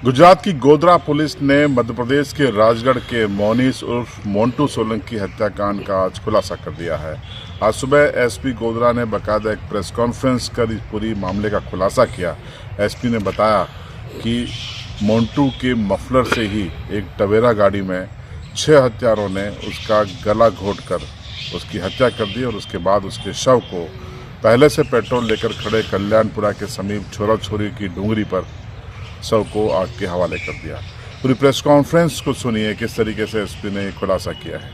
गुजरात की गोधरा पुलिस ने मध्य प्रदेश के राजगढ़ के मोनीस उर्फ मोन्टू सोलंकी हत्याकांड का आज खुलासा कर दिया है। आज सुबह एसपी गोधरा ने बाकायदा एक प्रेस कॉन्फ्रेंस कर इस पूरी मामले का खुलासा किया। एसपी ने बताया कि मोन्टू के मफलर से ही एक टवेरा गाड़ी में 6 हत्यारों ने उसका गला घोंटकर उसकी हत्या कर दी और उसके बाद उसके शव को पहले से पेट्रोल लेकर खड़े कल्याणपुरा के समीप छोरा छोरी की डूंगरी पर शव को आग के हवाले कर दिया। पूरी प्रेस कॉन्फ्रेंस को सुनिए किस तरीके से एसपी ने खुलासा किया है।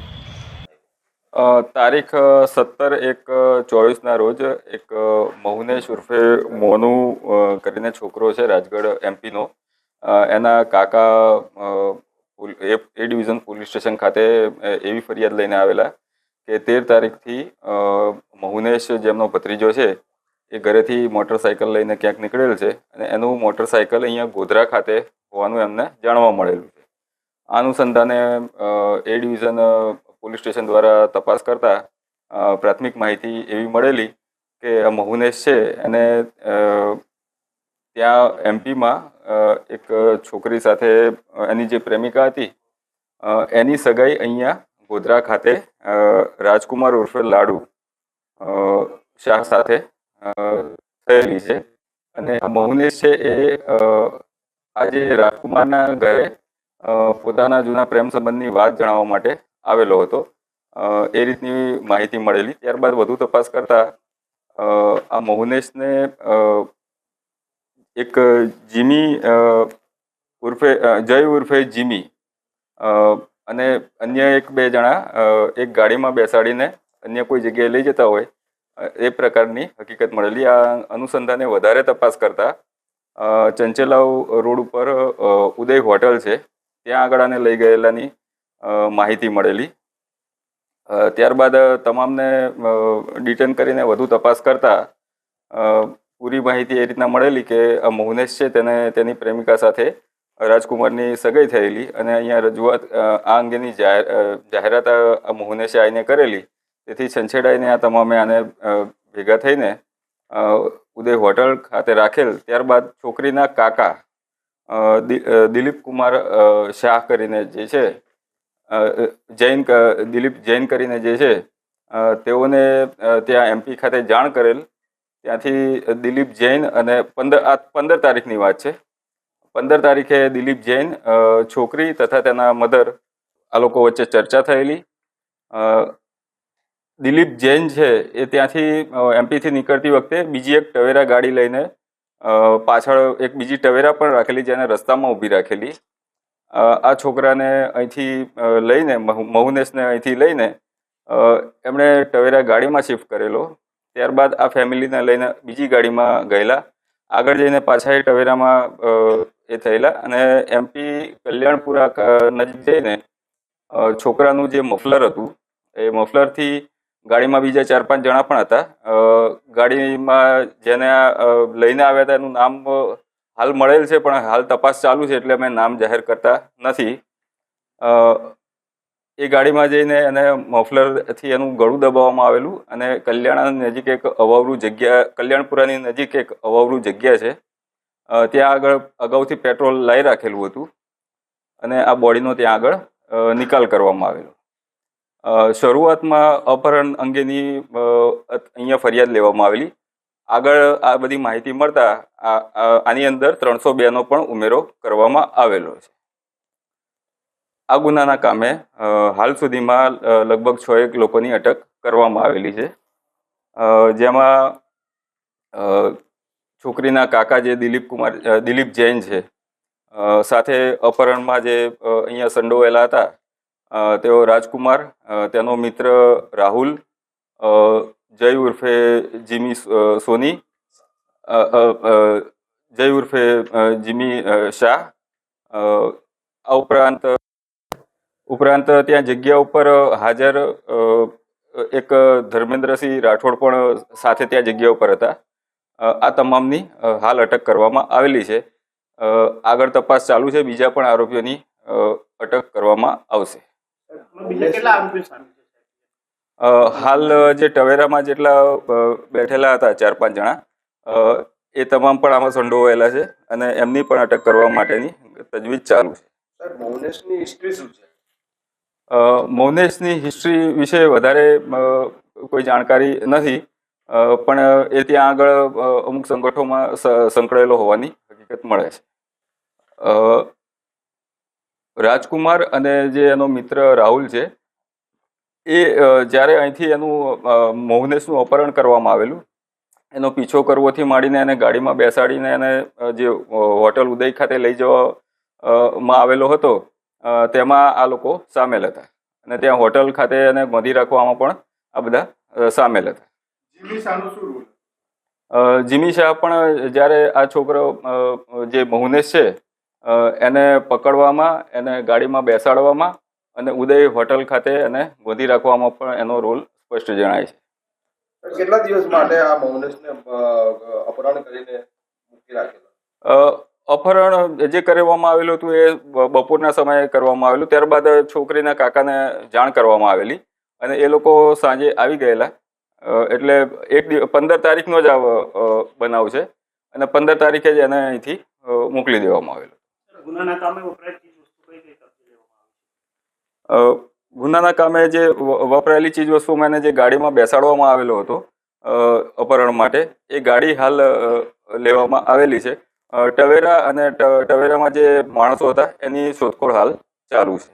તારીખ 17/1/24 ના રોજ એક મહુનેશ ઉર્ફે મોનુ કરીને છોકરો છે રાજગઢ એમપીનો, એના કાકા એ ડિવિઝન પોલીસ સ્ટેશન ખાતે એવી ફરિયાદ લઈને આવેલા કે 13 તારીખથી મહુનેશ જેમનો ભત્રીજો છે એ ઘરેથી મોટરસાઇકલ લઈને ક્યાંક નીકળેલ છે અને એનું મોટરસાઇકલ અહીંયા ગોધરા ખાતે હોવાનું એમને જાણવા મળેલું છે। આ અનુસંધાને એ ડિવિઝન પોલીસ સ્ટેશન દ્વારા તપાસ કરતા પ્રાથમિક માહિતી એવી મળેલી કે આ મહુનેશ છે એને ત્યાં એમપીમાં એક છોકરી સાથે એની જે પ્રેમિકા હતી એની સગાઈ અહીંયા ગોધરા ખાતે રાજકુમાર ઉર્ફે લાડુ શાહ સાથે થયેલી છે અને મહુનેશ છે એ આજે રાજકુમારના ઘરે પોતાના જૂના પ્રેમ સંબંધની વાત જણાવવા માટે આવેલો હતો। એ રીતની માહિતી મળેલી। ત્યારબાદ વધુ તપાસ કરતા આ મહુનેશને એક જીમી ઉર્ફે જય ઉર્ફે જીમી અને અન્ય 1-2 જણા એક ગાડીમાં બેસાડીને અન્ય કોઈ જગ્યાએ લઈ જતા હોય એ પ્રકારની હકીકત મળેલી। આ અનુસંધાને વધારે તપાસ કરતા ચંચેલાવ રોડ ઉપર ઉદય હોટલ છે ત્યાં આગળ આને લઈ ગયેલાની માહિતી મળેલી। ત્યારબાદ તમામને ડિટેન કરીને વધુ તપાસ કરતા પૂરી માહિતી એ રીતના મળેલી કે આ મહુનેશ છે તેને તેની પ્રેમિકા સાથે રાજકુમારની સગાઈ થયેલી અને અહીંયા રજૂઆત આ અંગેની જાહેરાત આ મહુનેશે આવીને કરેલી। તેથી છંછેડાઈને આ તમામે આને ભેગા થઈને ઉદય હોટલ ખાતે રાખેલ। ત્યારબાદ છોકરીના કાકા દિલીપ કુમાર શાહ કરીને જે છે જૈન દિલીપ જૈન કરીને જે છે તેઓને ત્યાં એમપી ખાતે જાણ કરેલ। ત્યાંથી દિલીપ જૈન અને 15 તારીખની વાત છે। 15 તારીખે દિલીપ જૈન છોકરી તથા તેના મધર આ લોકો વચ્ચે ચર્ચા થયેલી। દિલીપ જૈન છે એ ત્યાંથી એમપીથી નીકળતી વખતે બીજી એક ટવેરા ગાડી લઈને પાછળ એક બીજી ટવેરા પણ રાખેલી જેને રસ્તામાં ઊભી રાખેલી। આ છોકરાને અહીંથી લઈને મહુનેશને અહીંથી લઈને એમણે ટવેરા ગાડીમાં શિફ્ટ કરેલો। ત્યારબાદ આ ફેમિલીને લઈને બીજી ગાડીમાં ગયેલા। આગળ જઈને પાછા એ ટવેરામાં એ થયેલા અને એમપી કલ્યાણપુરા નજીક જઈને છોકરાનું જે મફલર હતું એ મફલરથી ગાડીમાં બીજા 4-5 જણા પણ હતા। ગાડીમાં જેને લઈને આવ્યા હતા એનું નામ હાલ મળેલ છે પણ હાલ તપાસ ચાલુ છે એટલે અમે નામ જાહેર કરતા નથી। એ ગાડીમાં જઈને એને મફલરથી એનું ગળું દબાવવામાં આવેલું અને કલ્યાણની નજીક એક અવાવરું જગ્યા કલ્યાણપુરાની નજીક એક અવાવરું જગ્યા છે ત્યાં આગળ અગાઉથી પેટ્રોલ લાવી રાખેલું હતું અને આ બોડીનો ત્યાં આગળ નિકાલ કરવામાં આવેલો। શરૂઆતમાં અપહરણ અંગેની અહીંયા ફરિયાદ લેવામાં આવેલી। આગળ આ બધી માહિતી મળતા આની અંદર 302નો પણ ઉમેરો કરવામાં આવેલો છે। આ ગુનાના કામે હાલ સુધીમાં લગભગ 6 લોકોની અટક કરવામાં આવેલી છે જેમાં છોકરીના કાકા જે દિલીપ જૈન છે સાથે અપહરણમાં જે અહીંયા સંડોવાયેલા હતા તેઓ રાજકુમાર, તેનો મિત્ર રાહુલ, જય ઉર્ફે જીમી સોની, જય ઉર્ફે જીમી શાહ, આ ઉપરાંત ત્યાં જગ્યા ઉપર હાજર એક ધર્મેન્દ્રસિંહ રાઠોડ પણ સાથે ત્યાં જગ્યા ઉપર હતા। આ તમામની હાલ અટક કરવામાં આવેલી છે। આગળ તપાસ ચાલુ છે। બીજા પણ આરોપીઓની અટક કરવામાં આવશે। હાલ જે ટવેરામાં જેટલા બેઠેલા હતા 4-5 જણા એ તમામ પણ આમાં સંડોવાયેલા છે અને એમની પણ અટક કરવા માટેની તજવીજ ચાલુ છે. સાહેબ મૌનેશની હિસ્ટ્રી શું છે? મૌનેશની હિસ્ટ્રી વિશે વધારે કોઈ જાણકારી નથી, પણ એ ત્યાં આગળ અમુક સંગઠનોમાં સંકળાયેલો હોવાની હકીકત મળે છે. રાજકુમાર અને જે એનો મિત્ર રાહુલ છે એ જ્યારે અહીંથી એનું મૌનેશનું અપહરણ કરવામાં આવેલું, એનો પીછો કરવાથી માંડીને એને ગાડીમાં બેસાડીને એને જે હોટલ ઉદય ખાતે લઈ જવામાં આવેલો હતો, તેમાં આ લોકો સામેલ હતા અને ત્યાં હોટલ ખાતે એને બાંધી રાખવામાં પણ આ બધા સામેલ હતા. જીમી શાહનો શું રોલ? જીમી શાહ પણ જ્યારે આ છોકરો જે મૌનેશ છે એને પકડવામાં, એને ગાડીમાં બેસાડવામાં અને ઉદય હોટલ ખાતે એને બાંધી રાખવામાં પણ એનો રોલ સ્પષ્ટ જણાય છે. કેટલા દિવસ માટે આ મૌનેશને અપહરણ કરીને મૂકી રાખેલો? અપહરણ જે કરવામાં આવેલું હતું એ બપોરના સમયે કરવામાં આવેલું. ત્યારબાદ છોકરીના કાકાને જાણ કરવામાં આવેલી અને એ લોકો સાંજે આવી ગયેલા. એટલે 15 તારીખનો જ આ બનાવ છે અને 15 તારીખે જ એને અહીંથી મોકલી દેવામાં આવેલો. ગુનાના કામે વપરાયેલી ચીજ વસ્તુ કઈ કઈ કબજે લેવામાં આવી? ગુનાના કામે જે વપરાયેલી ચીજ વસ્તુમાં એને જે ગાડીમાં બેસાડવામાં આવેલો હતો અપહરણ માટે, એ ગાડી હાલ લેવામાં આવેલી છે. ટવેરા અને ટવેરામાં જે માણસો હતા એની શોધખોળ હાલ ચાલુ છે.